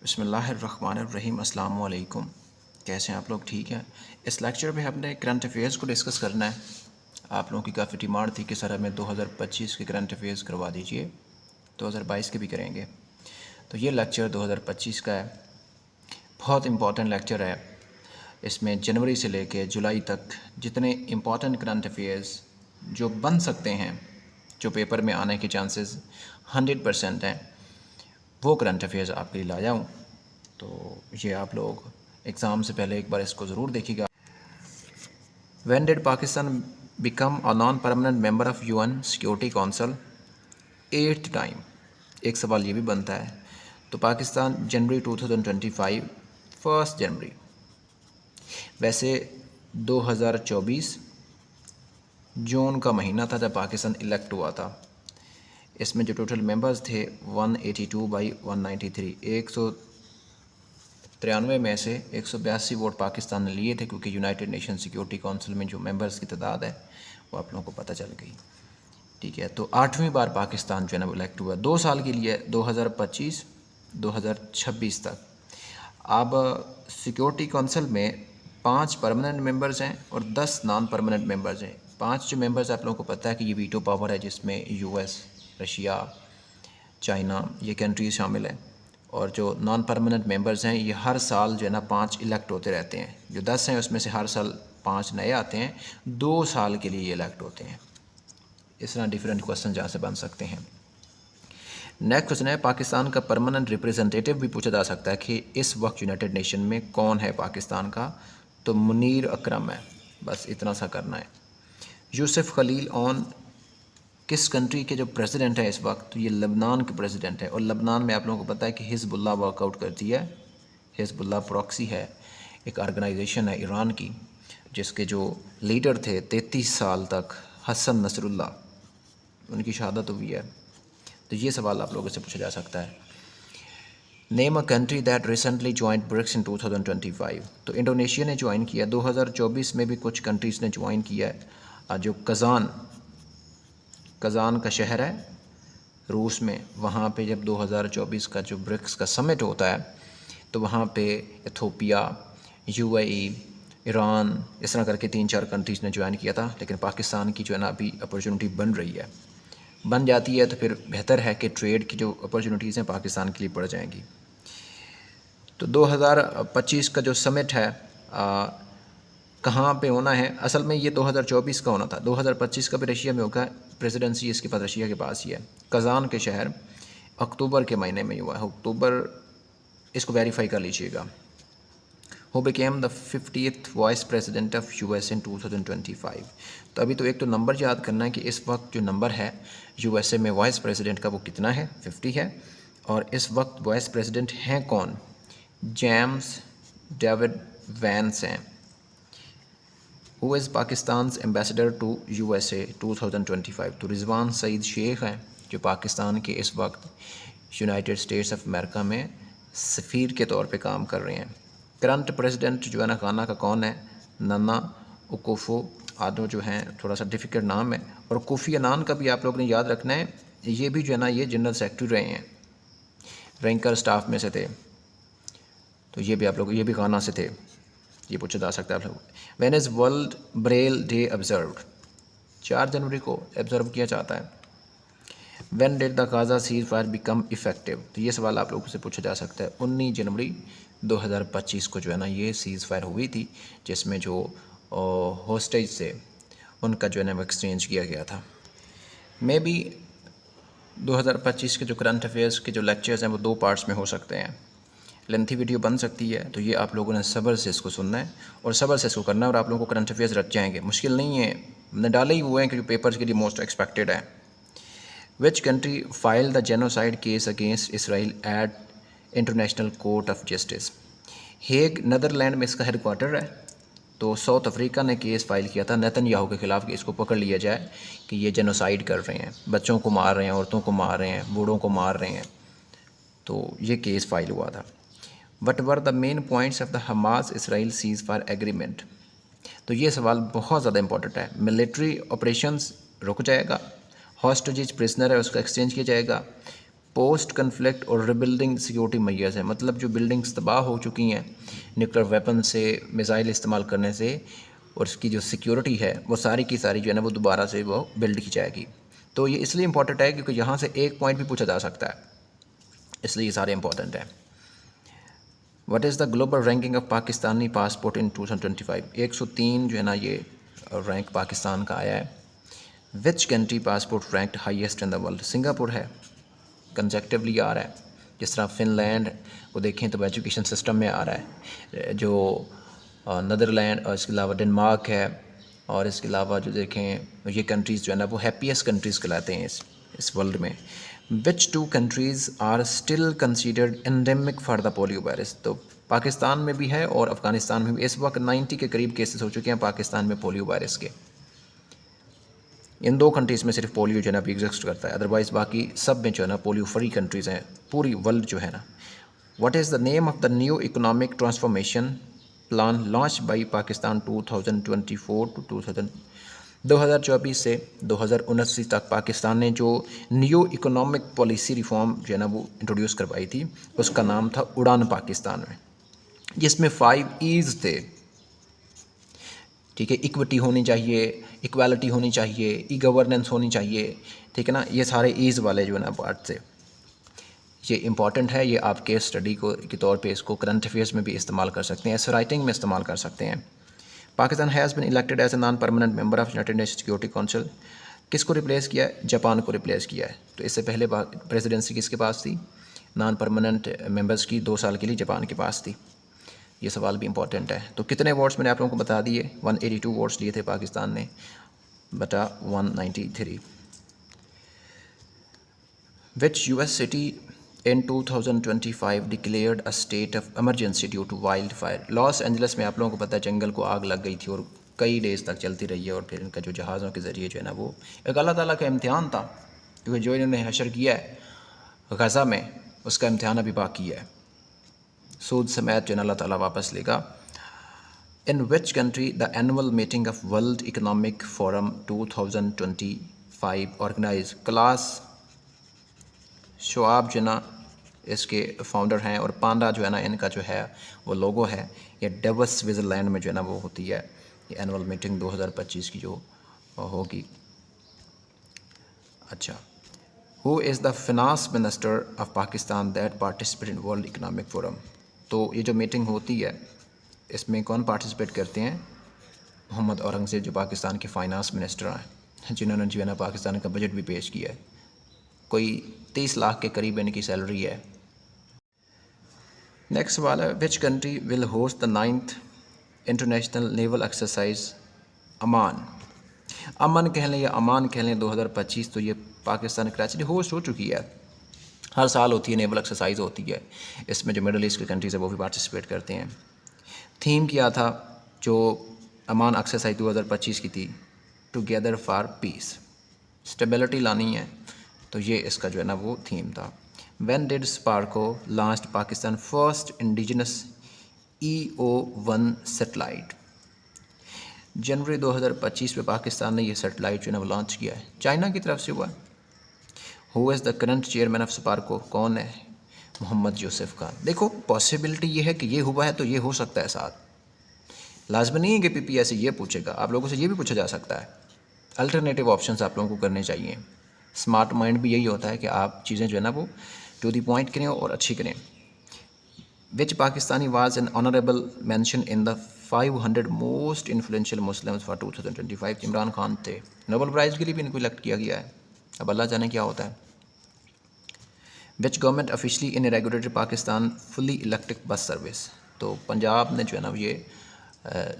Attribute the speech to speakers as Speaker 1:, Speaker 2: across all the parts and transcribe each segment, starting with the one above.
Speaker 1: बिस्मिल्लाहिर्रहमानिर्रहीम। अस्सलाम वालेकुम। कैसे हैं आप लोग? ठीक हैं। इस लेक्चर में हमने करंट अफेयर्स को डिस्कस करना है। आप लोगों की काफ़ी डिमांड थी कि सर हमें 2025 के करंट अफेयर्स करवा दीजिए, 2022 के भी करेंगे। तो ये लेक्चर 2025 का है। बहुत इम्पॉर्टेंट लेक्चर है। इसमें जनवरी से लेकर जुलाई तक जितने इम्पॉर्टेंट करंट अफेयर्स जो बन सकते हैं, जो पेपर में आने के चांसेस 100% हैं, वो करंट अफेयर्स आपके लिए लाया हूँ। तो ये आप लोग एग्ज़ाम से पहले एक बार इसको ज़रूर देखिएगा। When did Pakistan become a non permanent member of UN security council 8th time? एक सवाल ये भी बनता है। तो पाकिस्तान जनवरी 2025, 1 जनवरी। वैसे 2024 जून का महीना था जब पाकिस्तान इलेक्ट हुआ था। इसमें जो टोटल मेंबर्स थे 182/193, 193 में से 182 वोट पाकिस्तान ने लिए थे, क्योंकि यूनाइटेड नेशन सिक्योरिटी काउंसिल में जो मेंबर्स की तादाद है वो आप लोगों को पता चल गई। ठीक है, तो 8वीं बार पाकिस्तान जो है ना वो इलेक्ट हुआ 2 साल के लिए, 2025 2026 तक। अब सिक्योरिटी काउंसिल में 5 परमानेंट मेंबर्स हैं और 10 नॉन परमानेंट मेंबर्स हैं। 5 जो मेंबर्स आप लोगों को पता है कि ये वीटो पावर है, जिसमें यूएस, रशिया, चाइना, ये कंट्रीज़ शामिल हैं। और जो नॉन परमानेंट मेंबर्स हैं ये हर साल जो है ना 5 इलेक्ट होते रहते हैं। जो 10 हैं उसमें से हर साल 5 नए आते हैं, 2 साल के लिए ये इलेक्ट होते हैं। इस तरह डिफरेंट क्वेश्चन जहाँ से बन सकते हैं। नेक्स्ट क्वेश्चन है, पाकिस्तान का परमानेंट रिप्रेजेंटेटिव भी पूछा जा सकता है कि इस वक्त यूनाइटेड नेशन में कौन है पाकिस्तान का? तो मुनीर अकरम है। बस इतना सा करना है। यूसुफ खलील ऑन किस कंट्री के जो प्रेसिडेंट हैं इस वक्त? तो ये लबनान के प्रेसिडेंट है। और लबनान में आप लोगों को पता है कि हिजबुल्लाह वर्कआउट करती है। हिजबुल्लाह प्रॉक्सी है, एक ऑर्गेनाइजेशन है ईरान की, जिसके जो लीडर थे 33 साल तक, हसन नसरुल्लाह, उनकी शहादत हुई है। तो ये सवाल आप लोगों से पूछा जा सकता है। Name a country that recently join BRICS इन 2025। तो इंडोनेशिया ने ज्वाइन किया। 2024 में भी कुछ कंट्रीज़ ने ज्वाइन किया है। जो कज़ान का शहर है रूस में, वहाँ पे जब 2024 का जो ब्रिक्स का समिट होता है तो वहाँ पे इथोपिया, यूएई, ईरान, इस तरह करके 3-4 कंट्रीज़ ने ज्वाइन किया था। लेकिन पाकिस्तान की जो है ना अभी अपॉर्चुनिटी बन रही है, बन जाती है तो फिर बेहतर है कि ट्रेड की जो अपॉर्चुनिटीज़ हैं पाकिस्तान के लिए बढ़ जाएंगी। तो 2025 का जो समिट है कहाँ पे होना है? असल में ये 2024 का होना था, 2025 का भी रशिया में होगा। प्रेसिडेंसी इसके पास, रशिया के पास ही है। कज़ान के शहर, अक्टूबर के महीने में हुआ है। अक्टूबर, इसको वेरीफाई कर लीजिएगा। Who became the 50th vice president of US in 2025। तो अभी तो एक तो नंबर याद करना है कि इस वक्त जो नंबर है यूएसए में वाइस प्रेसिडेंट का वो कितना है, 50 है। और इस वक्त वाइस प्रेसिडेंट हैं कौन? जेम्स डेविड वैंस हैं। Who is Pakistan ambassador to USA 2025। तो रिजवान सईद शेख हैं, जो पाकिस्तान के इस वक्त यूनाइटेड स्टेट्स ऑफ अमेरिका में सफ़ीर के तौर पे काम कर रहे हैं। करंट प्रेसिडेंट जो है ना गाना का कौन है? नन्ना उकोफो आदो जो हैं, थोड़ा सा डिफ़िकल्ट नाम है। और कोफ़ी अनान का भी आप लोग ने याद रखना है। ये भी जो है ना ये जनरल सेक्रेटरी रहे हैं, रैंकर स्टाफ में से थे। तो ये भी आप लोग, ये भी गाना से थे, ये पूछा जा सकता है आप लोग। When is world Braille day observed? 4 जनवरी को ऑब्ज़र्व किया जाता है। When did the Gaza seize fire become effective? तो ये सवाल आप लोगों से पूछा जा सकता है। 19 जनवरी 2025 को जो है ना ये सीज़ फायर हुई थी, जिसमें जो होस्टेज से उनका जो है ना एक्सचेंज किया गया था। मे बी 2025 के जो करंट अफेयर्स के जो लेक्चर्स हैं वो 2 पार्ट्स में हो सकते हैं। लेंथी वीडियो बन सकती है, तो ये आप लोगों ने सब्र से इसको सुनना है और सब्र से इसको करना है, और आप लोगों को करंट अफेयर्स रट जाएंगे। मुश्किल नहीं है, हमने डाले ही हुए हैं कि जो पेपर्स के लिए मोस्ट एक्सपेक्टेड है। Which country file the genocide case against Israel at International Court of Justice? Hague Netherlands में इसका हेडक्वार्टर है। तो साउथ अफ्रीका ने केस फाइल किया था नेतन्याहू के ख़िलाफ़ कि इसको पकड़ लिया जाए कि ये जेनोसाइड कर रहे हैं, बच्चों को मार रहे हैं, औरतों को मार रहे हैं, बूढ़ों को मार रहे हैं। तो ये केस फाइल हुआ था। What were the main points of the Hamas Israel seize fire agreement? तो ये सवाल बहुत ज़्यादा इंपॉर्टेंट है। मिलिट्री ऑपरेशंस रुक जाएगा, हॉस्टेजेस प्रिजनर है उसका एक्सचेंज किया जाएगा, पोस्ट कन्फ्लिक्ट और रिबिल्डिंग सिक्योरिटी मेजर्स है, मतलब जो बिल्डिंग्स तबाह हो चुकी हैं न्यूक्लियर वेपन से, मिसाइल इस्तेमाल करने से, और उसकी जो सिक्योरिटी है वो सारी की सारी जो है ना वो दोबारा से वो बिल्ड की जाएगी। तो ये इसलिए इंपॉर्टेंट है क्योंकि यहाँ से एक पॉइंट भी पूछा जा सकता है, इसलिए ये सारे इंपॉर्टेंट हैं। What is the global ranking of Pakistani passport in 2025? 103 जो है ना ये रैंक पाकिस्तान का आया है। Which country passport ranked highest in the world? Singapore है, कंसेक्टिवली आ रहा है। जिस तरह फिनलैंड को देखें तो एजुकेशन सिस्टम में आ रहा है, जो नीदरलैंड और इसके अलावा डेनमार्क है, और इसके अलावा जो देखें ये कंट्रीज़ जो है ना वो हैप्पीएस्ट कंट्रीज़ कहलाते हैं इस वर्ल्ड में। Which two countries are still considered endemic for the polio virus? तो पाकिस्तान में भी है और अफ़गानिस्तान में भी। इस वक्त 90 के करीब केसेस हो चुके हैं पाकिस्तान में पोलियो वायरस के। इन दो कंट्रीज़ में सिर्फ पोलियो जो है ना अभी एग्जिस्ट करता है, अदरवाइज़ बाकी सब में जो है ना पोलियो फ्री कंट्रीज़ हैं पूरी वर्ल्ड जो है ना। What is the name of the new economic transformation plan launch by Pakistan 2024 to 2024 से 2029 तक पाकिस्तान ने जो न्यू इकोनॉमिक पॉलिसी रिफॉर्म जो है ना वो इंट्रोड्यूस करवाई थी, उसका नाम था उड़ान पाकिस्तान में, जिसमें 5 ईज़ थे। ठीक है, इक्विटी होनी चाहिए, इक्वालिटी होनी चाहिए, ई गवर्नेंस होनी चाहिए, ठीक है ना, ये सारे ईज़ वाले जो है ना पार्ट थे। ये इंपॉर्टेंट है, ये आप केस स्टडी को के तौर पे इसको करंट अफेयर्स में भी इस्तेमाल कर सकते हैं, ऐसे राइटिंग में इस्तेमाल कर सकते हैं। Pakistan has bin elected as a non permanent member of United Nation Security Council. किसको रिप्लेस किया है? जापान को रिप्लेस किया है। तो इससे पहले प्रेसिडेंसी किसके पास थी? नॉन परमानेंट मेंबर्स की 2 साल के लिए जापान के पास थी। ये सवाल भी इंपॉर्टेंट है। तो कितने वोट्स मैंने आप लोगों को बता दिए, 182 वोट्स लिए थे पाकिस्तान ने बटा 193। Which US city in 2025 declared a state of emergency due to wild fire? Los Angeles में आप लोगों को पता है जंगल को आग लग गई थी और कई डेज़ तक चलती रही है, और फिर इनका जो जहाज़ों के ज़रिए जो है ना वो एक अल्लाह ताला का इम्तिहान था, क्योंकि जो इन्होंने हशर किया है गज़ा में उसका इम्तिहान अभी बाकी है। सूद समेत जो अल्लाह ताला वापस लेगा। In which country the annual meeting of World Economic Forum 2025 organize? क्लास शवाब जो ना इसके फाउंडर हैं, और पांडा जो है ना इनका जो है वो लोगो है। ये डेवस स्विट्ज़रलैंड में जो है ना वो होती है ये एनुअल मीटिंग 2025 की जो होगी। अच्छा, who is the finance minister of Pakistan that participate in world Economic forum? तो ये जो मीटिंग होती है इसमें कौन पार्टिसिपेट करते हैं? मोहम्मद औरंगज़ेब जो पाकिस्तान के फाइनेंस मिनिस्टर हैं, जिन्होंने जो है ना पाकिस्तान का बजट भी पेश किया है। कोई 30 लाख के करीब इनकी सैलरी है। नेक्स्ट सवाल है, which country will host the 9th international naval exercise Aman? Aman कह लें या अमान कह लें 2025, तो ये पाकिस्तान कराची होस्ट हो चुकी है। हर साल होती है, नेवल एक्सरसाइज होती है। इसमें जो मिडल ईस्ट की कंट्रीज़ है वो भी पार्टिसिपेट करते हैं। थीम क्या था जो अमान एक्सरसाइज 2025 की थी? टुगेदर फॉर पीस, स्टेबिलिटी लानी है, तो ये इसका जो है ना वो थीम था। When did SUPARCO launched Pakistan first indigenous EO1 satellite? जनवरी 2025 में पाकिस्तान ने ये सैटेलाइट जो है ना वो लॉन्च किया है, चाइना की तरफ से हुआ। Who is the current chairman of Sparco? कौन है? मोहम्मद यूसुफ खान। देखो, पॉसिबिलिटी ये है कि ये हुआ है तो ये हो सकता है साथ, लाजमी नहीं है कि PPSC ये पूछेगा, आप लोगों से ये भी पूछा जा सकता है। अल्टरनेटिव ऑप्शंस आप लोगों को करने चाहिए। स्मार्ट माइंड भी यही होता है कि आप चीज़ें जो है ना वो टू दी पॉइंट करें और अच्छी करें। Which Pakistani was an honourable mention in the 500 most influential Muslims for 2025? Imran Khan थे। नोबेल प्राइज़ के लिए भी इनको इलेक्ट किया गया है, अब अल्लाह जाने क्या होता है। Which government officially in regulated Pakistan fully electric bus service? तो पंजाब ने जो है ना ये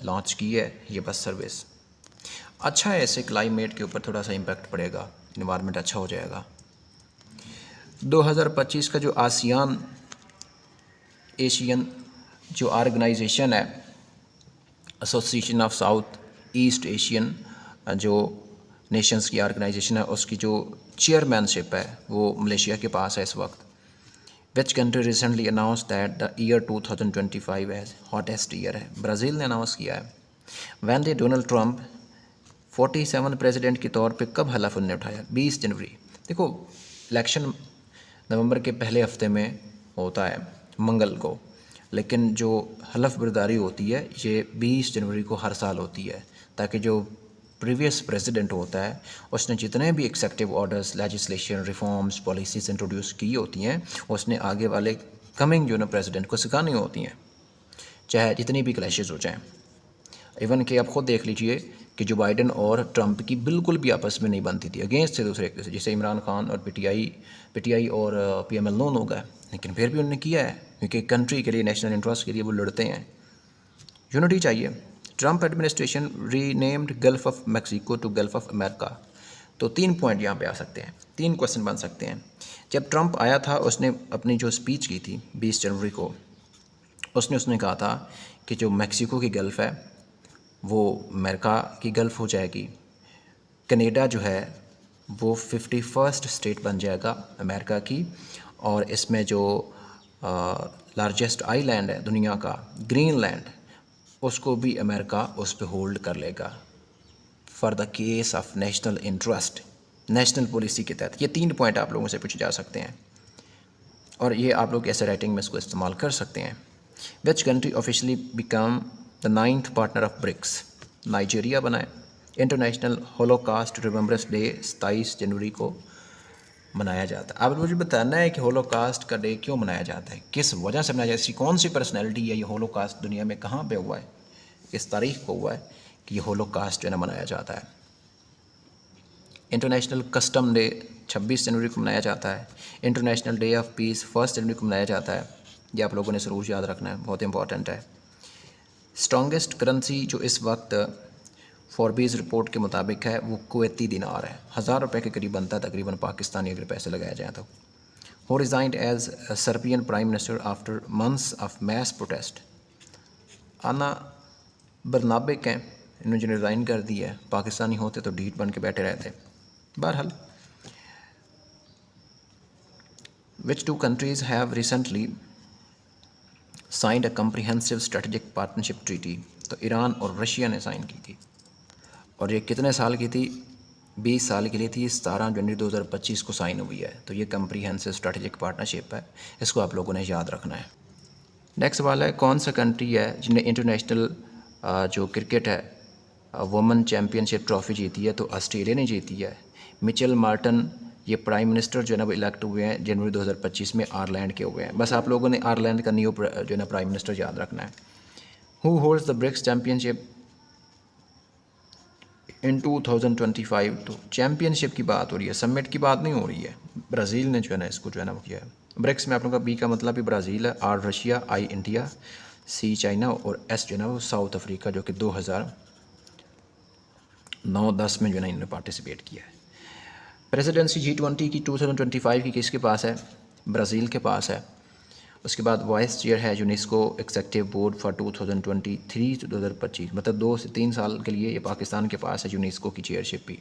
Speaker 1: लॉन्च की है ये बस सर्विस। अच्छा है, ऐसे क्लाइमेट के ऊपर थोड़ा सा इम्पैक्ट पड़ेगा, इन्वायरमेंट अच्छा हो जाएगा। 2025 का जो आसियान एशियन जो ऑर्गेनाइजेशन है, association of south east Asian जो नेशंस की ऑर्गेनाइजेशन है, उसकी जो चेयरमैनशिप है वो मलेशिया के पास है इस वक्त। Which country recently announce that the year 2025 as hottest year है? ब्राज़ील ने अनाउंस किया है। वैन डे डोनाल्ड ट्रंप 47 प्रेसिडेंट के तौर पे कब हलफ उन्होंने उठाया? 20 जनवरी। देखो, इलेक्शन नवंबर के पहले हफ्ते में होता है मंगल को, लेकिन जो हलफ बर्दारी होती है ये 20 जनवरी को हर साल होती है, ताकि जो प्रीवियस प्रेसिडेंट होता है उसने जितने भी executive orders, legislation, reforms, policies introduce की होती हैं उसने आगे वाले कमिंग जो ना प्रेसिडेंट को सिखानी होती हैं, चाहे जितनी भी क्लैशेस हो जाएं। इवन कि आप ख़ुद देख लीजिए कि जो बाइडन और ट्रंप की बिल्कुल भी आपस में नहीं बनती थी, अगेंस्ट थे दूसरे से, जैसे इमरान खान और पीटीआई और पीएमएल नोन हो गए, लेकिन फिर भी उन्होंने किया है क्योंकि कंट्री के लिए, नेशनल इंटरेस्ट के लिए वो लड़ते हैं। यूनिटी चाहिए। Trump administration renamed Gulf of Mexico to Gulf of America. तो 3 पॉइंट यहाँ पे आ सकते हैं, 3 क्वेश्चन बन सकते हैं। जब ट्रंप आया था उसने अपनी जो स्पीच की थी 20 जनवरी को, उसने कहा था कि जो मैक्सिको की गल्फ़ है वो अमेरिका की गल्फ़ हो जाएगी, कनाडा जो है वो 51st स्टेट बन जाएगा अमेरिका की, और इसमें जो लार्जेस्ट आइलैंड है दुनिया का, ग्रीनलैंड, उसको भी अमेरिका उस पर होल्ड कर लेगा for the case of national interest, national policy के तहत। ये 3 पॉइंट आप लोगों से पूछे जा सकते हैं और ये आप लोग ऐसे राइटिंग में इसको इस्तेमाल कर सकते हैं। Which country officially become the 9th partner of BRICS? Nigeria बनाए। इंटरनेशनल होलोकास्ट रिमेम्बरेंस डे 27 जनवरी को मनाया जाता है। अब मुझे बताना है कि होलोकास्ट का डे क्यों मनाया जाता है, किस वजह से मनाया जाता है, इसकी कौन सी पर्सनैलिटी है, ये होलोकास्ट दुनिया में कहाँ पे हुआ है, किस तारीख को हुआ है कि ये होलोकास्ट जो है ना मनाया जाता है। इंटरनेशनल कस्टम डे 26 जनवरी को मनाया जाता है। इंटरनेशनल डे ऑफ पीस 1 जनवरी को मनाया जाता है। ये आप लोगों ने ज़रूर याद रखना है, बहुत इंपॉर्टेंट है। स्ट्रॉन्गेस्ट करेंसी जो इस वक्त फॉरबीज़ रिपोर्ट के मुताबिक है वो कुवैती दिनार है, 1000 रुपये के करीब बनता है तकरीबन पाकिस्तानी अगर पैसे लगाया जाए तो। Who resigned as Serbian prime minister after months of mass protest? Ana Brnabic हैं, इन्होंने जो रिज़ाइन कर दी है, पाकिस्तानी होते तो ढीठ बन के बैठे रहते। बहरहाल, विच 2 countries have recently signed a comprehensive strategic partnership treaty? तो ईरान और रशिया ने साइन की थी, और ये कितने साल की थी? 20 साल के लिए थी। 17 जनवरी 2025 को साइन हुई है। तो ये कम्प्रीहेंसिव स्ट्रेटेजिक पार्टनरशिप है, इसको आप लोगों ने याद रखना है। नेक्स्ट सवाल है, कौन सा कंट्री है जिन्हें इंटरनेशनल जो क्रिकेट है वुमेन चैम्पियनशिप ट्रॉफ़ी जीती है? तो ऑस्ट्रेलिया ने जीती है। मिचेल मार्टन ये प्राइम मिनिस्टर जो है ना वो इलेक्ट हुए हैं जनवरी 2025 में, आयरलैंड के हुए हैं। बस आप लोगों ने आयरलैंड का न्यू जो है ना प्राइम मिनिस्टर याद रखना है। Who holds the BRICS championship in 2025? तो चैम्पियनशिप की बात हो रही है, समिट की बात नहीं हो रही है। ब्राज़ील ने जो है ना इसको जो है ना वो किया है। ब्रिक्स में आप लोगों का बी का मतलब भी ब्राज़ील है, R Russia, I India, C China और एस जो है ना वो साउथ अफ्रीका, जो कि 2009-10 में जो है ना इन्होंने पार्टिसिपेट किया है। प्रेसिडेंसी G20 की 2025 की किसके पास है? ब्राज़ील के पास है। उसके बाद वाइस चेयर है यूनेस्को एग्जेक्टिव बोर्ड फॉर 2023 से 2025, मतलब 2 से 3 साल के लिए ये पाकिस्तान के पास है यूनेस्को की चेयरशिप भी।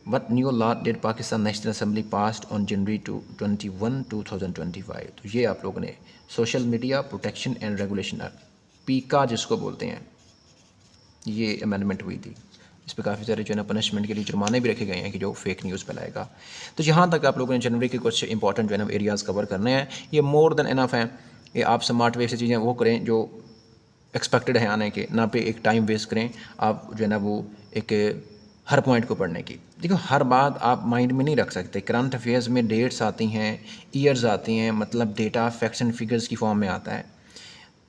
Speaker 1: What new law did Pakistan national assembly passed on January 21, 2025? तो ये आप लोगों ने social media protection and regulation act, पीका जिसको बोलते हैं, ये अमेंडमेंट हुई थी। इस पर काफ़ी सारे जो है ना पनिशमेंट के लिए जुर्माने भी रखे गए हैं कि जो फेक न्यूज़ फैलाएगा। तो यहाँ तक आप लोगों ने जनवरी के कुछ इंपॉर्टेंट जो है ना एरियाज़ कवर करने हैं, ये मोर देन इनफ हैं। ये आप स्मार्ट वे से चीज़ें वो करें जो एक्सपेक्टेड है आने के, ना पे एक टाइम वेस्ट करें आप जो है ना वो एक हर पॉइंट को पढ़ने की। देखो, हर बात आप माइंड में नहीं रख सकते। करंट अफेयर्स में डेट्स आती हैं, ईयर्स आती हैं, मतलब डेटा फैक्ट्स एंड फिगर्स की फॉर्म में आता है,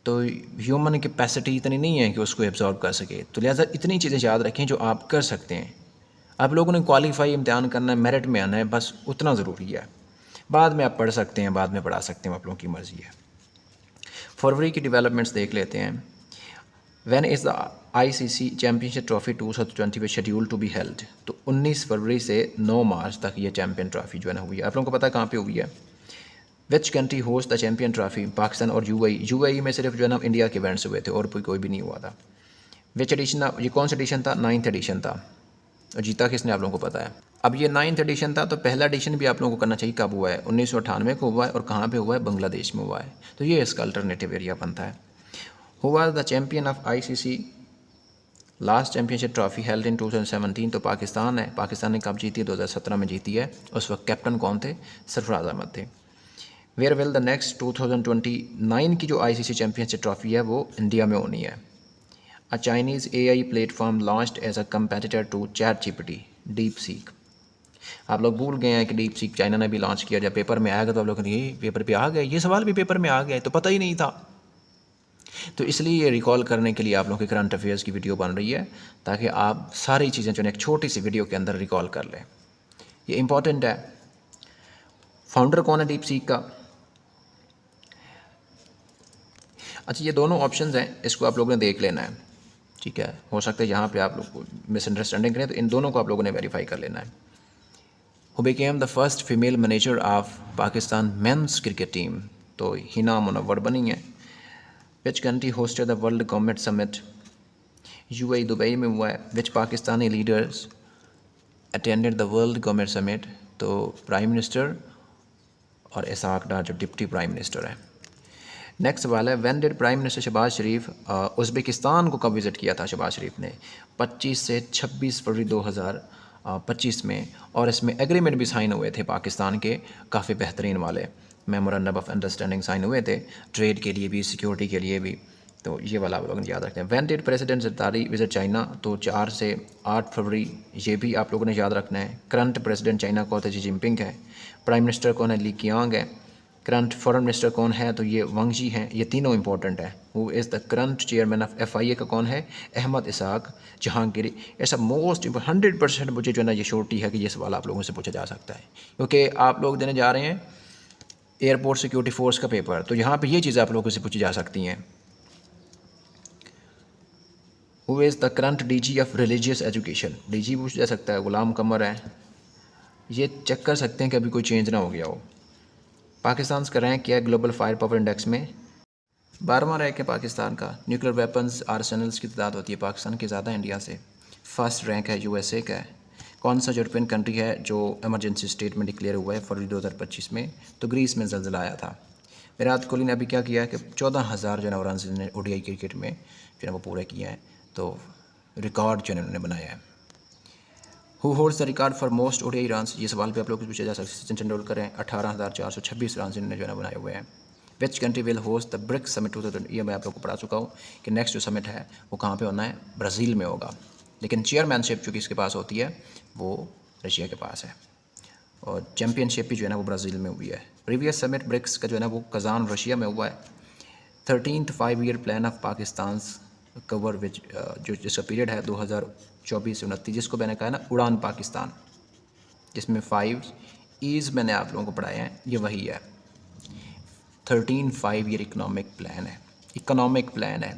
Speaker 1: तो ह्यूमन कैपेसिटी इतनी नहीं है कि उसको एब्जॉर्ब कर सके। तो लिहाजा इतनी चीज़ें याद रखें जो आप कर सकते हैं। आप लोगों ने क्वालिफाई इम्तिहान करना है, मेरिट में आना है, बस उतना ज़रूरी है। बाद में आप पढ़ सकते हैं, बाद में पढ़ा सकते हैं, आप लोगों की मर्ज़ी है। फरवरी की डेवलपमेंट्स देख लेते हैं। When is the ICC championship trophy 2020 schedule to be held? तो 19 फरवरी से 9 मार्च तक ये चैम्पियन ट्रॉफ़ी जो है ना हुई है। आप लोगों को पता है कहाँ पे हुई है? Which country host the champion trophy? Pakistan और UAE में सिर्फ जो है ना इंडिया के इवेंट्स हुए थे और कोई भी नहीं हुआ था। विच एडिशन, ये कौन सा एडिशन था? 9th एडिशन था। और जीता किसने? आप लोगों को पता है। अब ये 9th एडिशन था, तो पहला एडिशन भी आप लोगों को करना चाहिए कब हुआ है? 1998 को हुआ है, और कहाँ पे हुआ है? बांग्लादेश में हुआ है। तो ये इसका अल्टरनेटिव एरिया बनता है। Who was the champion of ICC last championship trophy held in 2017 तो पाकिस्तान है। पाकिस्तान ने कब जीती है? 2017 में जीती है। उस वक्त कैप्टन कौन थे? सरफराज अहमद थे। वेयर विल द नेक्स्ट 2029 की जो आईसीसी चैम्पियनशिप ट्रॉफी है वो इंडिया में होनी है। A Chinese AI platform launched as a competitor to ChatGPT DeepSeek. आप लोग भूल गए हैं कि डीप सीक चाइना ने भी लॉन्च किया। जब पेपर में आएगा तो आप लोग ये पेपर पे आ गए, ये सवाल भी पेपर में आ गया, तो पता ही नहीं था। तो इसलिए ये रिकॉल करने के लिए आप लोगों के करंट अफेयर्स की वीडियो बन रही है, ताकि आप सारी चीज़ें जो है एक छोटी सी वीडियो के अंदर रिकॉल कर लें। ये इंपॉर्टेंट है। फाउंडर कौन है डीप सीक का? अच्छा, ये दोनों ऑप्शंस हैं, इसको आप लोगों ने देख लेना है, ठीक है। हो सकता है यहाँ पे आप लोग मिसअंडरस्टैंडिंग करें, तो इन दोनों को आप लोगों ने वेरीफाई कर लेना है। Who became the first female manager of Pakistan men's cricket team, तो हिना मुनव्वर बनी है। Which country hosted the world government summit, UAE Dubai में हुआ है। Which Pakistani leaders attended the world government summit, तो प्राइम मिनिस्टर और इसाक डार जो डिप्टी प्राइम मिनिस्टर है। नेक्स्ट सवाल है, when did prime minister Shahbaz Sharif Uzbekistan को कब विज़िट किया था शहबाज शरीफ ने? 25 से 26 फरवरी 2025 में, और इसमें एग्रीमेंट भी साइन हुए थे पाकिस्तान के, काफ़ी बेहतरीन वाले मेमोरेंडम ऑफ अंडरस्टैंडिंग साइन हुए थे, ट्रेड के लिए भी, सिक्योरिटी के लिए भी। तो ये वाला आप लोग याद रखते हैं। When did president Zardari visit China, तो 4 से 8 फरवरी, ये भी आप लोगों ने याद रखना है। करंट प्रेसिडेंट चाइना कौन है? शी जिनपिंग है। प्राइम मिनिस्टर कौन है? ली कियांग है। करंट फॉरेन मिनिस्टर कौन है? तो ये वांग जी हैं। ये तीनों इंपॉर्टेंट है। Who is the current chairman of FIA का कौन है? अहमद इसाक जहांगीरी। ऐसा मोस्ट 100% मुझे जो है ना ये श्योरिटी है कि ये सवाल आप लोगों से पूछा जा सकता है, क्योंकि आप लोग देने जा रहे हैं एयरपोर्ट सिक्योरिटी फोर्स का पेपर, तो यहाँ पे ये चीज़ें आप लोगों से पूछी जा सकती हैं। Who is the current DG of religious education, DG पूछा जा सकता है, गुलाम कमर है। ये चेक कर सकते हैं कि अभी कोई चेंज ना हो गया हो। पाकिस्तान का रैंक क्या है ग्लोबल फायर पावर इंडेक्स में? 12वां रैंक है पाकिस्तान का। न्यूक्लियर वेपन्स आर्सेनल्स की तादाद होती है पाकिस्तान की ज़्यादा इंडिया से। फर्स्ट रैंक है USA का है। कौन सा यूरोपियन कंट्री है जो एमरजेंसी स्टेट में डिक्लेयर हुआ है फरवरी 2025 में? तो ग्रीस में ज़लज़ला आया था। विराट कोहली ने अभी क्या किया है कि 14,000 जो है रन ने ODI क्रिकेट में जो है वो पूरे किए हैं, तो रिकॉर्ड जो है उन्होंने बनाया है। Who holds the record for most ODI runs, ये सवाल पे आप लोग को पूछा जा सकता है। सचिन तेंदुलकर हैं, 18,426 रन इन्होंने जो है बनाए हुए हैं। Which country will host the BRICS summit 2020, ये मैं आप लोग को पढ़ा चुका हूँ कि नेक्स्ट जो समिट है वो कहाँ पे होना है? ब्राज़ील में होगा। लेकिन चेयरमैनशिप जो किसके पास होती है वो रशिया के पास है, और चैम्पियनशिप भी जो है ना वो ब्राज़ील में हुई है। प्रीवियस समिट ब्रिक्स का जो है ना वो कज़ान रशिया में हुआ है। 13th 5-year plan of Pakistan cover विच जो जिसका पीरियड है 2024 से 29, जिसको मैंने कहा है ना उड़ान पाकिस्तान, जिसमें 5 ईज़ मैंने आप लोगों को पढ़ाए हैं, ये वही है। 13 5-year इकोनॉमिक प्लान है,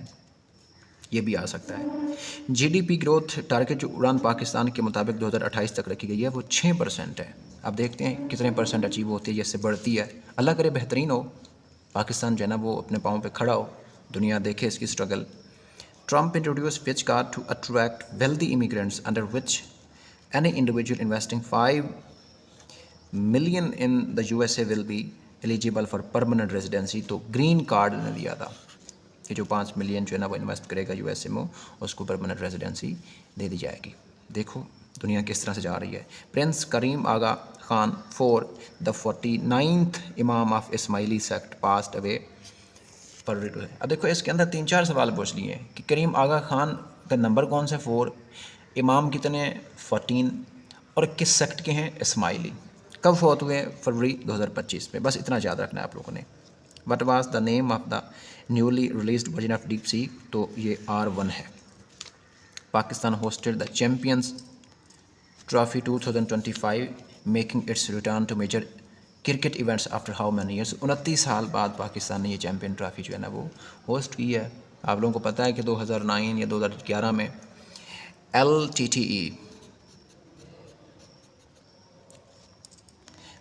Speaker 1: ये भी आ सकता है। GDP ग्रोथ टारगेट जो उड़ान पाकिस्तान के मुताबिक 2028 तक रखी गई है वो 6% है। अब देखते हैं कितने % अचीव होती है, इससे बढ़ती है। अल्लाह करे बेहतरीन हो, पाकिस्तान जो है ना वो अपने पाँव पे खड़ा हो, दुनिया देखे इसकी struggle. Trump introduce which card to attract wealthy immigrants under which any individual investing 5 million in the USA will be eligible for permanent residency, तो ग्रीन कार्ड ने दिया था कि जो 5 मिलियन जो है ना वो इन्वेस्ट करेगा USA में, उसको परमानेंट रेजिडेंसी दे दी जाएगी। देखो दुनिया किस तरह से जा रही है। Prince Karim Aga Khan for the 49th इमाम of Ismaili sect passed away पर। अब देखो इसके अंदर 3-4 सवाल पूछ लिए कि करीम आगा खान का नंबर कौन सा 4, इमाम कितने 14, और किस सेक्ट के हैं? इस्माइली। कब फौत हुए? फरवरी 2025 में। बस इतना याद रखना है आप लोगों ने। What was the name of the newly released version of DeepSeek, तो ये R1 है। Pakistan hosted the Champions Trophy 2025 making its return to major cricket events after how many years. 29 साल बाद पाकिस्तान ने ये चैम्पियन ट्रॉफी जो है ना वो होस्ट की है। आप लोगों को पता है कि 2009 या 2011 में LTTE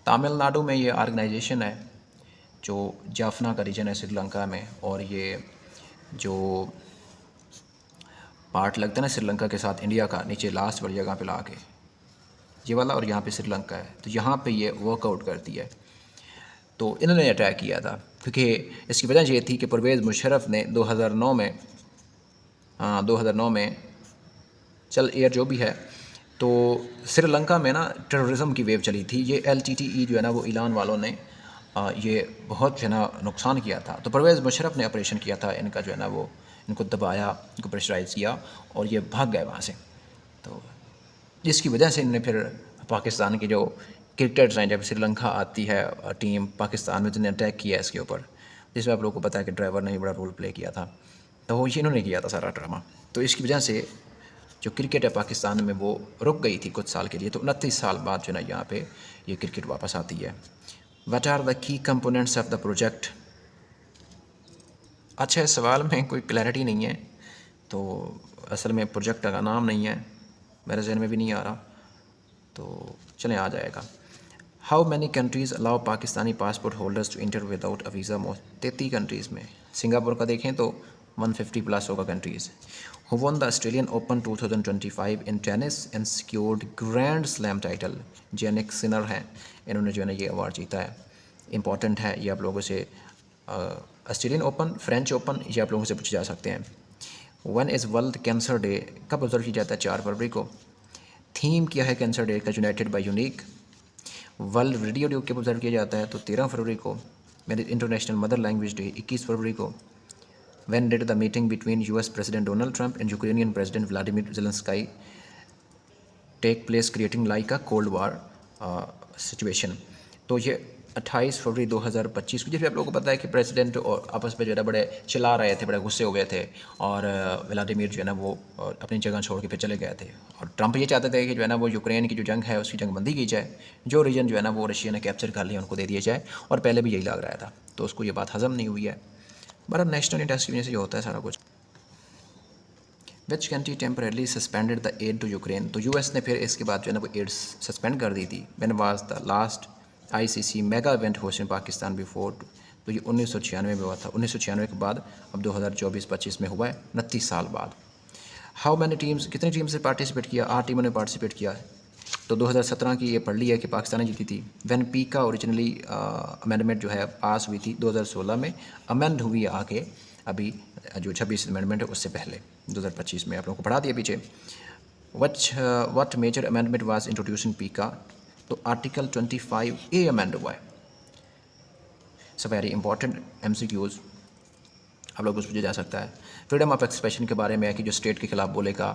Speaker 1: तमिलनाडु में ये ऑर्गेनाइजेशन है जो जाफना का रीजन है श्रीलंका में, और ये जो पार्ट लगता है ना श्रीलंका के साथ इंडिया का, नीचे लास्ट वाली जगह पे ला के ये वाला, और यहाँ पे श्रीलंका है, तो यहाँ पे ये वर्कआउट करती है। तो इन्होंने अटैक किया था क्योंकि इसकी वजह ये थी कि परवेज़ मुशर्रफ ने 2009 में चल एयर जो भी है। तो श्रीलंका में ना टेररिज्म की वेव चली थी। ये LTTE जो है ना वो ईरान वालों ने ये बहुत जो है ना नुकसान किया था। तो परवेज़ मुशर्रफ ने ऑपरेशन किया था, इनका जो है ना वो इनको दबाया, इनको प्रेशराइज़ किया और ये भाग गए वहाँ से। तो जिसकी वजह से इन्होंने फिर पाकिस्तान के जो क्रिकेटर्स हैं, जब श्रीलंका आती है टीम पाकिस्तान में, जिन्होंने अटैक किया इसके ऊपर, जिसमें आप लोगों को पता है कि ड्राइवर ने बड़ा रोल प्ले किया था। तो वो इन्होंने किया था सारा ड्रामा। तो इसकी वजह से जो क्रिकेट है पाकिस्तान में वो रुक गई थी कुछ साल के लिए। तो 29 साल बाद जो है ना यहाँ पे ये क्रिकेट वापस आती है। What are the key components of the project? अच्छा, इस सवाल में कोई क्लैरिटी नहीं है, तो असल में प्रोजेक्ट का नाम नहीं है, मेरे जहन में भी नहीं आ रहा, तो चलें आ जाएगा। How many countries allow Pakistani passport holders to enter without a visa? Most 33 countries में। सिंगापुर का देखें तो 150 प्लस होगा countries. Who won the Australian Open 2025 in tennis and secured grand slam title? Jannik Sinner हैं, इन्होंने जो है ना ये अवार्ड जीता है। इंपॉर्टेंट है ये आप लोगों से। ऑस्ट्रेलियन ओपन, फ्रेंच ओपन, ये आप लोगों से पूछे जा सकते हैं। When is World Cancer Day? कब ऑब्जर्व किया जाता है? 4 फरवरी को। थीम क्या है कैंसर डे का? United by unique. World Radio Day कब ऑब्जर्व किया जाता है? तो 13 फरवरी को। मेरे इंटरनेशनल मदर लैंग्वेज डे 21 फरवरी को। When did the meeting between US President Donald Trump and Ukrainian President Vladimir Zelensky take place, creating like a Cold War situation? तो ये 28 फरवरी 2025 को। जैसे आप लोगों को पता है कि प्रेसिडेंट और आपस में जो है ना बड़े चिल्ला रहे थे, बड़े गुस्से हो गए थे, और व्लादिमीर जो है ना वो अपनी जगह छोड़ के फिर चले गए थे। और ट्रंप ये चाहते थे कि जो है ना वो यूक्रेन की जो जंग है उसकी जंग बंदी की जाए, जो रीजन जो है ना वो रशिया ने कैप्चर कर लिया उनको दे दिया जाए, और पहले भी यही लग रहा था। तो उसको ये बात हज़म नहीं हुई है। बड़ा नेशनल इंटरेस्ट की वजह से ये होता है सारा कुछ। Which country temporarily suspended the aid to Ukraine? तो यूएस ने फिर इसके बाद जो है ना वो एड सस्पेंड कर दी थी। When was the last ICC mega event host in Pakistan before? तो ये 1996 में हुआ था। 1996 के बाद अब 2024-25 में हुआ है, 29 साल बाद। हाउ मैनी टीम्स, कितनी टीम से पार्टिसिपेट किया? 8 टीमों ने पार्टिसिपेट किया है। तो 2017 की ये पढ़ ली है कि पाकिस्तान ने जीती थी। वैन पी का ओरिजिनली अमेंडमेंट जो है पास हुई थी 2016 में, अमेंड हुई आके अभी जो 26 अमेंडमेंट है उससे पहले 2025 में। आप लोगों को पढ़ा दिया पीछे। What major amendment was introduce in PECA? तो आर्टिकल 25A अमेंड हुआ है। सो वेरी इंपॉर्टेंट MCQs आप लोग पूछा जा सकता है। फ्रीडम ऑफ एक्सप्रेशन के बारे में है कि जो स्टेट के खिलाफ बोलेगा,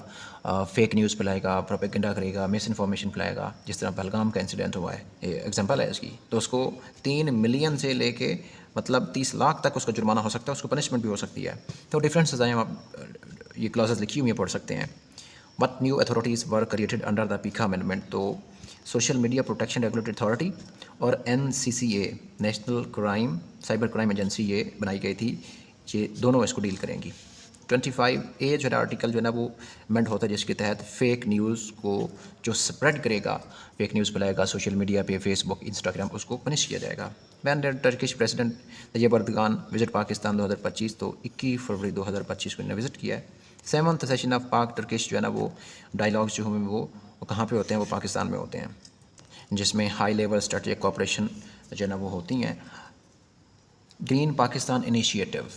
Speaker 1: फेक न्यूज़ फैलाएगा, प्रोपेगेंडा करेगा, मिस इन्फॉर्मेशन फैलाएगा, जिस तरह पहलगाम का इंसिडेंट हुआ है, ये एग्जांपल है इसकी। तो उसको 3 मिलियन से लेके मतलब 30 लाख तक उसका जुर्माना हो सकता है, उसको पनिशमेंट भी हो सकती है। तो डिफरेंट सज़ाएँ आप ये क्लॉजेस लिखी हुई पढ़ सकते हैं। What new authorities were created under the पीका अमेंडमेंट? तो social media protection regulatory authority और NCCA national crime cyber crime agency ये बनाई गई थी। ये दोनों इसको डील करेंगी। 25A जो है आर्टिकल जो है ना वो अमेंड होता है, जिसके तहत फेक न्यूज़ को जो स्प्रेड करेगा, फेक न्यूज़ फैलाएगा सोशल मीडिया पे, फेसबुक, इंस्टाग्राम, उसको पनिश किया जाएगा। When Turkish president Tayyip Erdogan visit Pakistan 2025? तो 21 फरवरी 2025 को इन्होंने विजिट किया है। 7th सेशन ऑफ पाक टर्किश जो है ना वो डायलॉग्स जो हैं वो कहाँ पे होते हैं? वो पाकिस्तान में होते हैं, जिसमें हाई लेवल स्ट्रेटेजिक कोऑपरेशन जो है ना वो होती हैं। ग्रीन पाकिस्तान इनिशिएटिव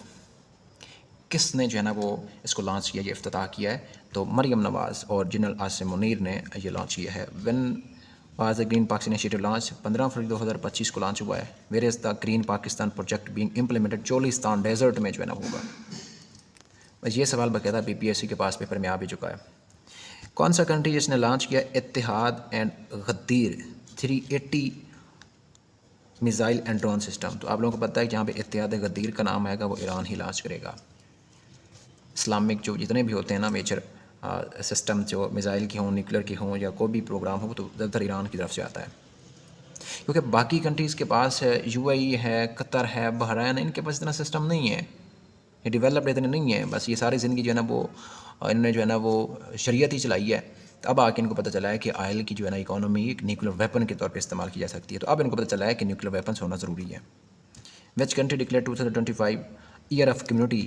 Speaker 1: किसने जो है ना वो इसको लॉन्च किया, ये इफ्तिताह किया है? तो मरियम नवाज़ और जनरल आसिम मुनीर ने ये लॉन्च किया है। When was the Green Pakistan initiative launch? 15 फरवरी 2025 को लॉन्च हुआ है। Where is the Green Pakistan project being implemented? Cholistan desert में जो है ना होगा। बस ये सवाल बाकायदा BPSC के पास पेपर में आ भी चुका है। कौन सा कंट्री जिसने लॉन्च किया इत्तेहाद एंड गद्दीर 380 मिसाइल एंड ड्रोन सिस्टम? तो आप लोगों को पता है कि जहाँ पे इत्तेहाद गद्दीर का नाम आएगा वो ईरान ही लॉन्च करेगा। इस्लामिक जो जितने भी होते हैं ना मेजर सिस्टम, जो मिसाइल के हों, न्यूक्लियर के हों, या कोई भी प्रोग्राम हो, तो ज़्यादातर ईरान की तरफ से आता है। क्योंकि बाकी कंट्रीज़ के पास UAE है, कतर है, बहरैन, इनके पास इतना सिस्टम नहीं है, ये डेवलप्ड इतने नहीं है। बस ये सारी ज़िंदगी जो है ना वो इन्होंने जो है ना वो शरीयत ही चलाई है। तो अब आके इनको पता चला है कि ऑयल की जो है ना इकोनॉमी एक न्यूक्लियर वेपन के तौर पे इस्तेमाल की जा सकती है। तो अब इनको पता चला है कि न्यूक्लियर वेपन्स होना ज़रूरी है। Which country declare 2025 year of community?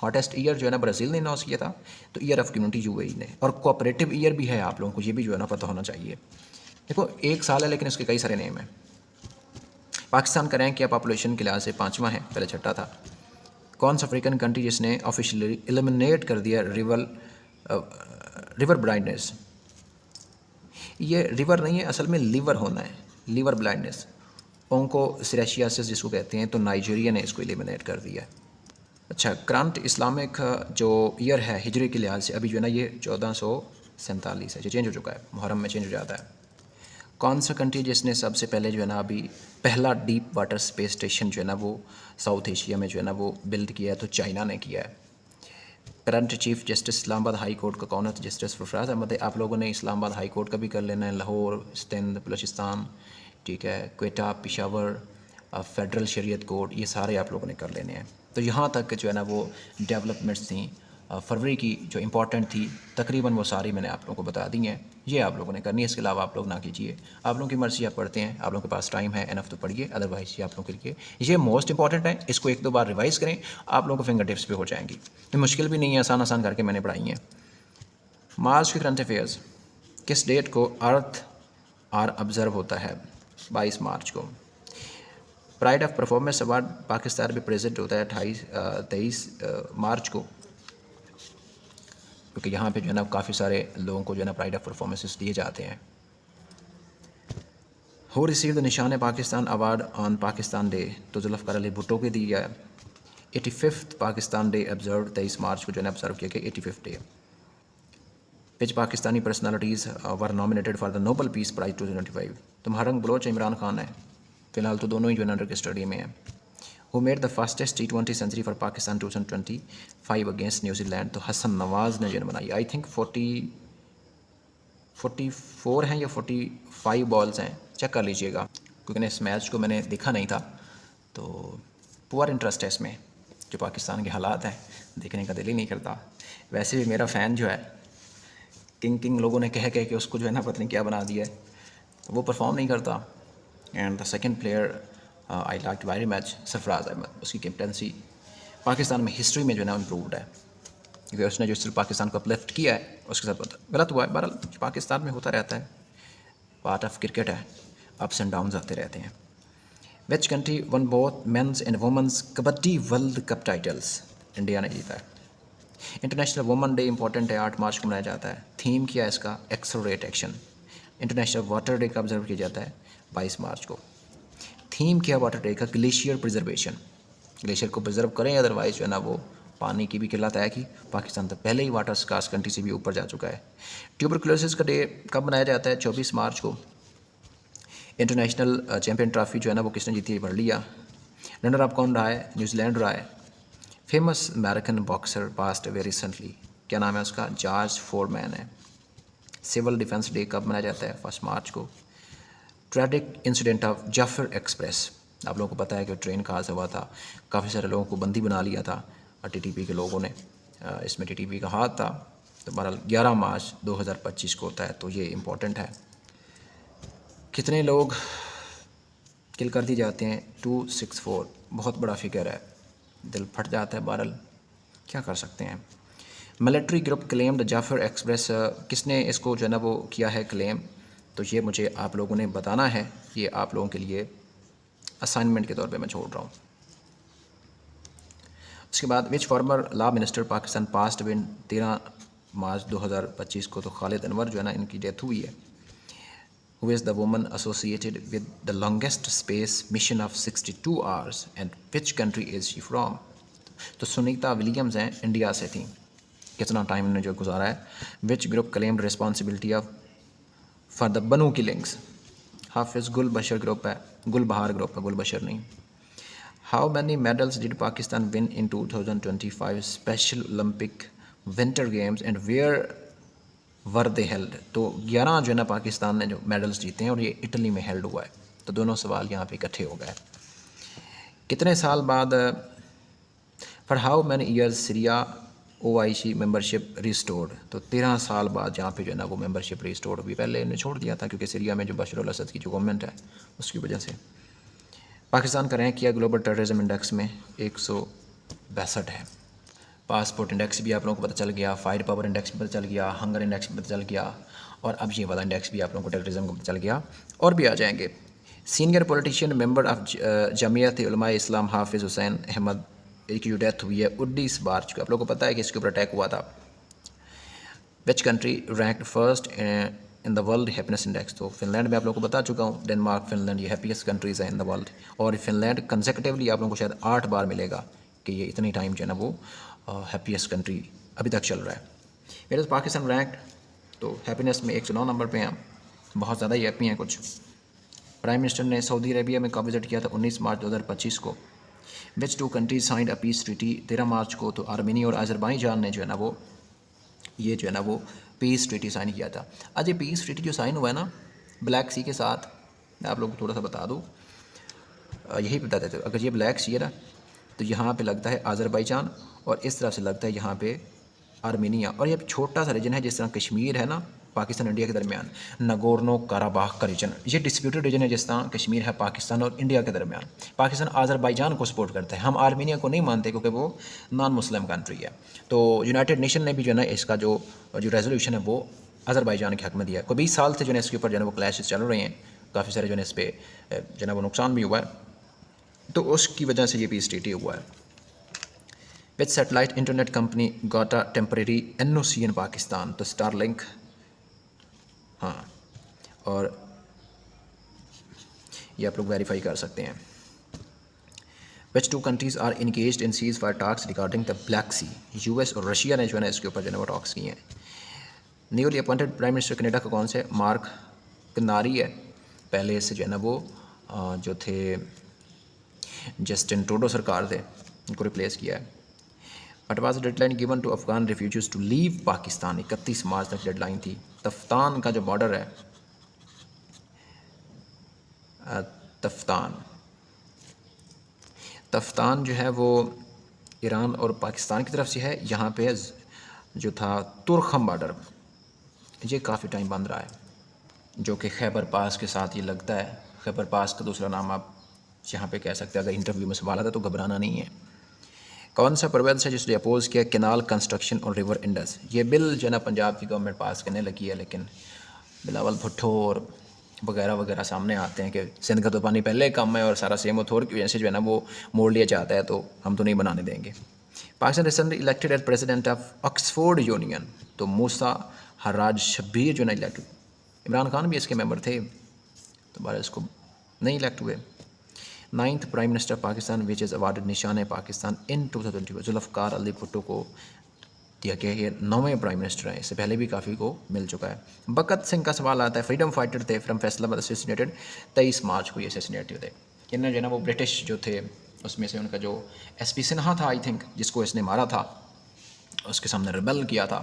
Speaker 1: Hottest year जो है ना ब्राज़ील ने अनाउंस किया था, तो ईयर ऑफ कम्युनिटी UAE ने। और कोऑपरेटिव ईयर भी है, आप लोगों को ये भी जो है ना पता होना चाहिए। देखो एक साल है लेकिन इसके कई सारे नेम हैं। पाकिस्तान का रैंक या पॉपुलेशन के लिहाज से 5वां है, पहले छठा था। कौन सा अफ्रीकन कंट्री जिसने ऑफिशियली एलिमिनेट कर दिया रिवर ब्लाइंडनेस, ये रिवर नहीं है, असल में लीवर होना है, लीवर ब्लाइंडनेस, ओंकोसिरेशियासिस जिसको कहते हैं, तो नाइजीरिया ने इसको एलिमिनेट कर दिया। अच्छा, करंट इस्लामिक जो ईयर है हिजरी के लिहाज से अभी जो है ना ये 1447 है, जो चेंज हो चुका है, मुहर्रम में चेंज हो जाता है। कौन सा कंट्री जिसने सबसे पहले जो है ना अभी पहला डीप वाटर स्पेस स्टेशन जो है ना वो साउथ एशिया में जो है ना वो बिल्ड किया है, तो चाइना ने किया है। Current chief justice Islamabad high court का कौन है? तो जस्टिस फरफराज अहमद है। आप लोगों ने इस्लामाबाद हाई कोर्ट का भी कर लेना है, लाहौर, सिंध, बलूचिस्तान, ठीक है, क्वेटा, पेशावर, फेडरल शरीयत कोर्ट, ये सारे आप लोगों ने कर लेने हैं। तो यहाँ तक जो है ना वो डेवलपमेंट्स थी फरवरी की जो इंपॉर्टेंट थी, तकरीबन वो सारी मैंने आप लोगों को बता दी हैं, ये आप लोगों ने करनी है। इसके अलावा आप लोग ना कीजिए, आप लोगों की मर्ज़ी, आप पढ़ते हैं, आप लोगों के पास टाइम है एनफ तो पढ़िए, अदरवाइज़ ये आप लोगों के लिए ये मोस्ट इंपॉर्टेंट है, इसको एक दो बार रिवाइज़ करें, आप लोगों को फिंगर टिप्स पे हो जाएंगी। ये मुश्किल भी नहीं है, आसान आसान करके मैंने पढ़ाई हैं। मार्च के करंट अफेयर्स, किस डेट को अर्थ आर ऑब्ज़र्व होता है? 22 मार्च को। Pride of performance award Pakistan में प्रेजेंट होता है 23 मार्च को, क्योंकि यहाँ पे जो है ना काफ़ी सारे लोगों को जो है ना प्राइड ऑफ परफॉर्मेंसेस दिए जाते हैं। हो रिसीव द निशान Pakistan award on Pakistan day, तो जुल्फ़िकार अली भुट्टो के दिया है। 85th पाकिस्तान डे ऑब्जर्व 23 मार्च को जो है ना ऑब्जर्व किया गया, 85th day. Which Pakistani personalities were nominated for the Nobel Peace Prize 2025, तो महारंग बलोच इमरान खान है, फ़िलहाल तो दोनों ही जो है अंडर स्टडी में है। Who made the fastest T20 century for Pakistan 2025 against New Zealand, तो हसन नवाज़ ने जो बनाई। आई थिंक 44 हैं या 45 बॉल्स हैं, चेक कर लीजिएगा, क्योंकि इस मैच को मैंने देखा नहीं था, तो पुअर इंटरेस्ट है इसमें, जो पाकिस्तान के हालात हैं देखने का दिल ही नहीं करता। वैसे भी मेरा फ़ैन जो है किंग लोगों ने कह के उसको जो है ना पता नहीं क्या बना दिया है, वो परफॉर्म नहीं करता। And the second player I like very much Sarfaraz Ahmed, उसकी कैप्टनसी पाकिस्तान में हिस्ट्री में जो है ना इम्प्रूवड है, क्योंकि उसने जो सिर्फ पाकिस्तान को अपलिफ्ट किया है उसके साथ गलत हुआ है। बहरहाल पाकिस्तान में होता रहता है, पार्ट ऑफ क्रिकेट है, अप्स एंड डाउन्स आते रहते हैं। Which country won both men's and women's kabaddi world cup titles, India ने जीता है। इंटरनेशनल वुमेन डे इंपॉर्टेंट है, 8 मार्च को मनाया जाता है। थीम क्या है इसका? Accelerate action. International water day का ऑब्जर्व किया जाता है 22 मार्च को। थीम क्या वाटर डे का? ग्लेशियर प्रिजर्वेशन, ग्लेशियर को प्रिजर्व करें, अदरवाइज जो है ना वो पानी की भी किल्लत है कि पाकिस्तान तो पहले ही वाटर स्कार्स कंट्री से भी ऊपर जा चुका है। ट्यूबरकुलोसिस का डे कब मनाया जाता है? 24 मार्च को। इंटरनेशनल चैम्पियन ट्रॉफी जो है ना वो किसने जीती है? भर लिया। रनर अप कौन रहा है? न्यूजीलैंड रहा है। Famous American boxer passed very recently, क्या नाम है उसका? जॉर्ज फोरमैन है। सिविल डिफेंस डे कब मनाया जाता है? 1 मार्च को। Tragic incident of Jaffar Express, आप लोगों को पता है कि ट्रेन का हादसा हुआ था, काफ़ी सारे लोगों को बंदी बना लिया था टीटीपी के लोगों ने, इसमें टीटीपी का हाथ था। तो बहरहाल 11 मार्च 2025 को होता है, तो ये इम्पोर्टेंट है। कितने लोग किल कर दिए जाते हैं? 264, बहुत बड़ा फिगर है, दिल फट जाता है। बहरहाल क्या कर सकते हैं। Military group claim the Jaffar Express, किसने इसको जो है ना वो किया है क्लेम? तो ये मुझे आप लोगों ने बताना है, ये आप लोगों के लिए असाइनमेंट के तौर पे मैं छोड़ रहा हूँ। उसके बाद which former law minister Pakistan passed win 13 मार्च 2025 को, तो खालिद अनवर जो है ना इनकी डेथ हुई है। Who is the woman associated with the longest space mission of 62 hours and which country is she from? तो सुनीता विलियम्स हैं, इंडिया से थी। कितना टाइम उन्होंने जो गुजारा है। Which group claimed responsibility of for the बनू किलिंग्स? हाफिज़ गुल बशर ग्रुप है, गुल बहार ग्रुप है, गुल बशर नहीं। How many medals did Pakistan win in 2025 Special Olympic Winter Games and where were they held? तो 11 जो है ना पाकिस्तान ने जो मेडल्स जीते हैं और ये इटली में हेल्ड हुआ है। तो दोनों सवाल यहाँ पे इकट्ठे हो गए। कितने साल बाद for how many years Syria OIC membership restored? तो 13 साल बाद जहाँ पे जो है ना वो मेंबरशिप रिस्टोर्ड हुई। पहले इन्हें छोड़ दिया था क्योंकि सीरिया में जो बशर अल असद की जो गवर्नमेंट है उसकी वजह से। पाकिस्तान का रैंक किया ग्लोबल टेररिज्म इंडेक्स में 162 है। पासपोर्ट इंडेक्स भी आप लोगों को पता चल गया, फायर पावर इंडेक्स भी पता चल गया, हंगर इंडेक्स भी पता चल गया, और अब ये वाला इंडेक्स भी आप लोगों को टेररिज्म को पता चल गया, और भी आ जाएंगे। Senior politician member of Jamiat Ulama इस्लाम हाफिज़ हुसैन अहमद की जो डेथ हुई है 19 मार्च को, आप लोगों को पता है कि इसके ऊपर अटैक हुआ था। Which country ranked first in the world happiness index. तो फिनलैंड में आप लोगों को बता चुका हूँ, डेनमार्क, फिनलैंड ये हैप्पीएस्ट कंट्रीज़ हैं इन द वर्ल्ड। और फिनलैंड कंसेक्यूटिवली आप लोगों को शायद 8 बार मिलेगा कि ये इतनी टाइम जो है ना वो हैप्पीएस्ट कंट्री अभी तक चल रहा है। मेरे पाकिस्तान रैंक्ड तो हैप्पीनेस में 109 नंबर पे हैं, बहुत ज़्यादा ही हैप्पी हैं कुछ। प्राइम मिनिस्टर ने सऊदी अरेबिया में कब विजिट किया था? 19 मार्च 2025 को। Which two countries signed a peace treaty? 13 मार्च को। तो आर्मेनिया और अज़रबैजान ने जो है ना वो ये जो है ना वो पीस ट्रीटी साइन किया था। आज ये पीस ट्रीटी जो साइन हुआ है ना ब्लैक सी के साथ, मैं आप लोगों को थोड़ा सा बता दूँ, यही बता देते हो, अगर ये ब्लैक सी है ना तो यहाँ पे लगता है अज़रबैजान और इस तरफ से लगता है यहाँ पे आर्मेनिया। और ये छोटा सा रीजन है, जिस तरह कश्मीर है ना पाकिस्तान इंडिया के दरमियान, नगोर्नो काराबाख का रीजन, ये डिस्प्यूटेड रीजन है, जिस तरह कश्मीर है पाकिस्तान और इंडिया के दरमियान। पाकिस्तान अज़रबैजान को सपोर्ट करता है, हम आर्मेनिया को नहीं मानते क्योंकि वो नॉन मुस्लिम कंट्री है। तो यूनाइटेड नेशन ने भी जो है ना इसका जो रेजोल्यूशन है वो अज़रबैजान के हक़ में दिया है। कोई 20 साल से जो है इसके ऊपर जो है वो क्लैशेस चल रहे हैं, काफ़ी सारे जो है इस पर जो है वो नुकसान भी हुआ है, तो उसकी वजह से ये पीस ट्रीटी हुआ है। Which satellite internet company got a temporary NOC इन पाकिस्तान? तो स्टारलिंक, हाँ, और ये आप लोग वेरीफाई कर सकते हैं। Which two countries are engaged in cease fire talks regarding the Black Sea? US और रशिया ने जो है ना इसके ऊपर जो है वो टॉक्स किए हैं। Newly appointed prime minister Canada का कौन से? मार्क कार्नी है। पहले से जो है ना वो जो थे जस्टिन ट्रूडो सरकार थे, उनको रिप्लेस किया है। What was deadline given to Afghan refugees to leave Pakistan? 31 मार्च तक डेडलाइन थी। तफ्तान का जो बॉर्डर है, तफ्तान जो है वो ईरान और पाकिस्तान की तरफ से है। यहाँ पे जो था तुर्खम बॉर्डर, ये काफ़ी टाइम बंद रहा है, जो कि खैबर पास के साथ ये लगता है। खैबर पास का दूसरा नाम आप यहाँ पे कह सकते हैं, अगर इंटरव्यू में सवाल आता तो घबराना नहीं है। कौन सा प्रोविंस है जिसने अपोज किया कैनाल कंस्ट्रक्शन और रिवर इंडस? ये बिल जो है ना पंजाब की गवर्नमेंट पास करने लगी है, लेकिन बिलावल भुट्टो और वगैरह वगैरह सामने आते हैं कि सिंध का तो पानी पहले कम है और सारा सेम थोर की वजह से जो है ना वो मोड़ लिया जाता है, तो हम तो नहीं बनाने देंगे। Pakistan recently elected as president of Oxford Union? तो मूसा हराज शब्बीर जो है ना इलेक्ट, इमरान खान भी इसके मेंबर थे, तो बार इसको नहीं इलेक्ट हुए। 9th prime minister Pakistan which is awarded निशान पाकिस्तान इन 2020? जुल्फ़कार अली भुट्टो को दिया गया। ये 9वें प्राइम मिनिस्टर हैं, इससे पहले भी काफ़ी को मिल चुका है। बकत सिंह का सवाल आता है, फ्रीडम फाइटर थे फ्रॉम फैसलाबाद, असैसिनेटेड 23 मार्च को ये असैसिनेट थे। इन्हें जो है ना वो ब्रिटिश जो थे उसमें से उनका जो SP सिन्हा था आई थिंक, जिसको इसने मारा था, उसके सामने रिबेल किया था,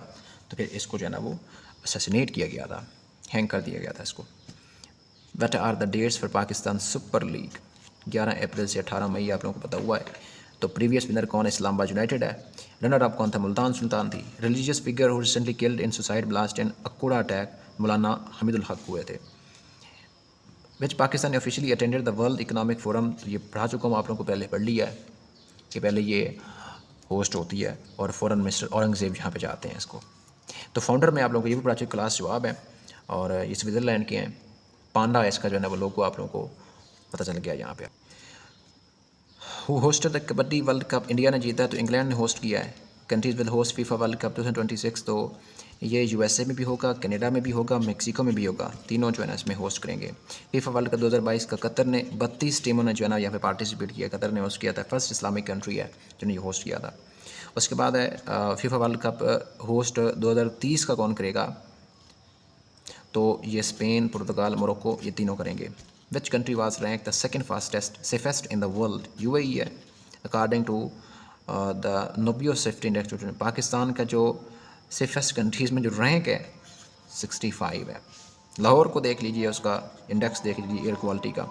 Speaker 1: तो फिर इसको जो है ना वो असैसिनेट किया गया था, हैंग कर दिया गया था इसको। What are the dates for Pakistan Super League? 11 अप्रैल से 18 मई आप लोगों को पता हुआ है। तो प्रीवियस विनर कौन है? इस्लामाबाद यूनाइटेड है। रनर अप कौन था? मुल्तान सुल्तान थी। Religious figure who recently killed in suicide blast and Akoda attack? मौलाना हमीदुल हक हुए थे। विच पाकिस्तान ने officially attended the world economic forum? तो ये पढ़ा चुका हूँ आप लोगों को, पहले पढ़ लिया है कि पहले ये होस्ट होती है और फॉरेन मिनिस्टर औरंगज़ेब यहाँ पे जाते हैं इसको। तो फाउंडर में आप लोगों को ये भी पढ़ा चुका, क्लास जवाब है, और ये स्विट्ज़रलैंड के हैं। पांडा इसका जो है ना वो लोगो आप लोगों को पता चल गया यहाँ पे। Who hosted the kabaddi world cup? India ने जीता है, तो इंग्लैंड ने होस्ट किया है। Countries will host FIFA world cup 2026? तो ये USA में भी होगा, कनाडा में भी होगा, मेक्सिको में भी होगा, तीनों जो है ना इसमें होस्ट करेंगे। फीफा वर्ल्ड कप 2022 का कतर ने 32 टीमों ने जो है ना यहाँ पे पार्टिसिपेट किया, कतर ने होस्ट किया था, फर्स्ट इस्लामिक कंट्री है जिन्होंने ये होस्ट किया था। उसके बाद है फीफा वर्ल्ड कप होस्ट 2030 का कौन करेगा? तो ये स्पेन, पुर्तगाल, मोरक्को, ये तीनों करेंगे। Which country was rank the second fastest safest in the world? UAE है, according to the Numbeo safety index. Pakistan का जो सेफेस्ट कंट्रीज़ में जो रैंक है 65 है। लाहौर को देख लीजिए, उसका इंडेक्स देख लीजिए एयर क्वालिटी का।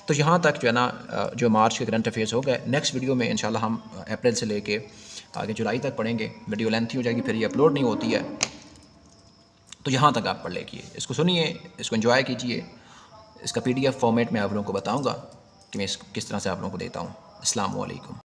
Speaker 1: तो यहाँ तक जो है ना जो मार्च के करंट अफेयर्स हो गए। नेक्स्ट वीडियो में इंशाल्लाह हम अप्रैल से लेके आगे जुलाई तक पढ़ेंगे। वीडियो लेंथी हो जाएगी, फिर ये अपलोड नहीं होती है, तो यहाँ तक आप पढ़ लेंगे। इसको सुनिए, इसको एंजॉय कीजिए। इसका PDF फॉर्मेट में आप लोगों को बताऊँगा कि मैं किस तरह से आप लोगों को देता हूँ। अस्सलाम वालेकुम।